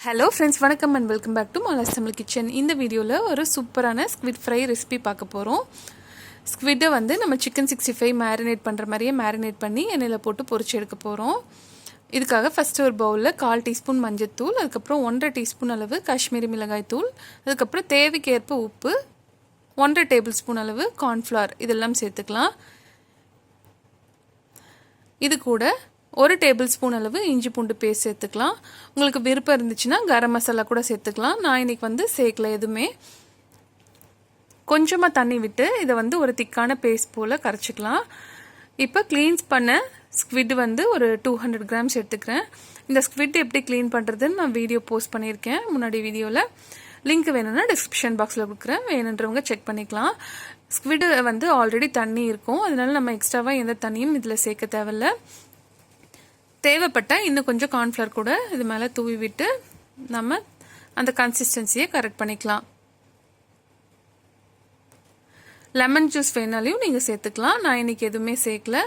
Hello friends, வணக்கம் and welcome back to stamilkitchen. இந்த வீடியோவில் ஒரு சூப்பரான ஸ்குவிட் ஃப்ரை ரெசிபி பார்க்க போகிறோம். ஸ்குவிட்டை வந்து நம்ம சிக்கன் 65 மேரினேட் பண்ணுற மாதிரியே மேரினேட் பண்ணி எண்ணெயில் போட்டு பொரிச்சு எடுக்க போகிறோம். இதுக்காக ஃபஸ்ட்டு ஒரு பவுலில் 1/4 டீஸ்பூன் மஞ்சள்தூள், அதுக்கப்புறம் 1.5 டீஸ்பூன் அளவு காஷ்மீரி மிளகாய் தூள், அதுக்கப்புறம் தேவைக்கேற்ப உப்பு, 1.5 டேபிள் ஸ்பூன் அளவு கார்ன்ஃப்ளவர் இதெல்லாம் சேர்த்துக்கலாம். இது கூட 1 டேபிள் ஸ்பூன் அளவு இஞ்சி பூண்டு பேஸ்ட் சேர்த்துக்கலாம். உங்களுக்கு விருப்பம் இருந்துச்சுன்னா கரம் மசாலா கூட சேர்த்துக்கலாம். நான் இன்றைக்கி வந்து சேர்க்கல எதுவுமே. கொஞ்சமாக தண்ணி விட்டு இதை வந்து ஒரு திக்கான பேஸ்ட் போல் கரைச்சிக்கலாம். இப்போ க்ளீன்ஸ் பண்ண ஸ்குவிட் வந்து ஒரு 200 கிராம்ஸ் எடுத்துக்கிறேன். இந்த ஸ்குவிட் எப்படி க்ளீன் பண்ணுறதுன்னு நான் வீடியோ போஸ்ட் பண்ணியிருக்கேன் முன்னாடி வீடியோவில். லிங்க் வேணும்னா டிஸ்கிரிப்ஷன் பாக்ஸில் கொடுக்குறேன், வேணுன்றவங்க செக் பண்ணிக்கலாம். ஸ்குவிட் வந்து ஆல்ரெடி தண்ணி இருக்கும், அதனால நம்ம எக்ஸ்ட்ராவாக எந்த தண்ணியும் இதில் சேர்க்க தேவையில்லை. தேவைப்பட்டால் இன்னும் கொஞ்சம் கார்ன்ஃப்ளவர் கூட இது மேலே தூவி விட்டு நம்ம அந்த கன்சிஸ்டன்சியை கரெக்ட் பண்ணிக்கலாம். லெமன் ஜூஸ் வேணாலையும் நீங்கள் சேர்த்துக்கலாம். நான் இன்றைக்கி எதுவுமே சேர்க்கல.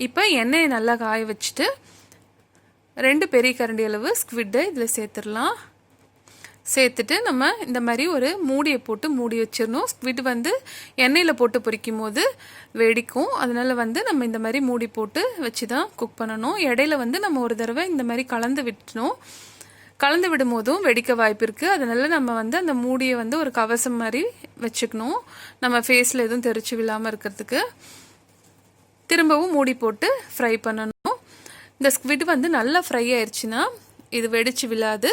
இப்போ எண்ணெயை நல்லா காய வச்சுட்டு 2 பெரிய கரண்டி அளவு ஸ்குவிட்டை இதில் சேர்த்துடலாம். சேர்த்துட்டு நம்ம இந்த மாதிரி ஒரு மூடியை போட்டு மூடி வச்சிடணும். ஸ்குவிட் வந்து எண்ணெயில் போட்டு பொரிக்கும் போது வெடிக்கும், அதனால் வந்து நம்ம இந்த மாதிரி மூடி போட்டு வச்சு தான் குக் பண்ணணும். இடையில வந்து நம்ம ஒரு தடவை இந்த மாதிரி கலந்து விட்டணும். கலந்து விடும் போதும் வெடிக்க வாய்ப்பு இருக்குது, அதனால் நம்ம வந்து அந்த மூடியை வந்து ஒரு கவசம் மாதிரி வச்சுக்கணும், நம்ம ஃபேஸில் எதுவும் தெரிச்சு விழாமல் இருக்கிறதுக்கு. திரும்பவும் மூடி போட்டு ஃப்ரை பண்ணணும். இந்த ஸ்குவிட் வந்து நல்லா ஃப்ரை ஆயிடுச்சுன்னா இது வெடிச்சு விழாது.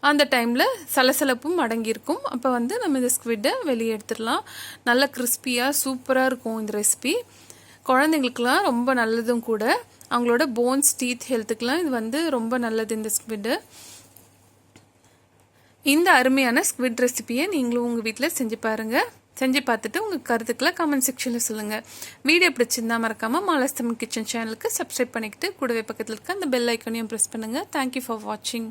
அந்த டைமில் சலசலப்பும் அடங்கியிருக்கும். அப்போ வந்து நம்ம இந்த ஸ்குவிட்டை வெளியே எடுத்துடலாம். நல்லா கிறிஸ்பியாக சூப்பராக இருக்கும் இந்த ரெசிபி. குழந்தைங்களுக்கெலாம் ரொம்ப நல்லதும் கூட. அவங்களோட போன்ஸ் டீத் ஹெல்த்துக்கெலாம் இது வந்து ரொம்ப நல்லது இந்த ஸ்குவிட்டு. இந்த அருமையான ஸ்குவிட் ரெசிபியை நீங்களும் உங்கள் வீட்டில் செஞ்சு பாருங்கள். செஞ்சு பார்த்துட்டு உங்கள் கருத்துக்களை கமெண்ட் செக்ஷனில் சொல்லுங்கள். வீடியோ பிடிச்சிருந்தா மறக்காமல் stamilkitchen சேனலுக்கு சப்ஸ்கிரைப் பண்ணிக்கிட்டு கூடவே பக்கத்தில் இருக்க அந்த பெல் ஐக்கானையும் ப்ரெஸ் பண்ணுங்கள். தேங்க்யூ ஃபார் வாட்சிங்.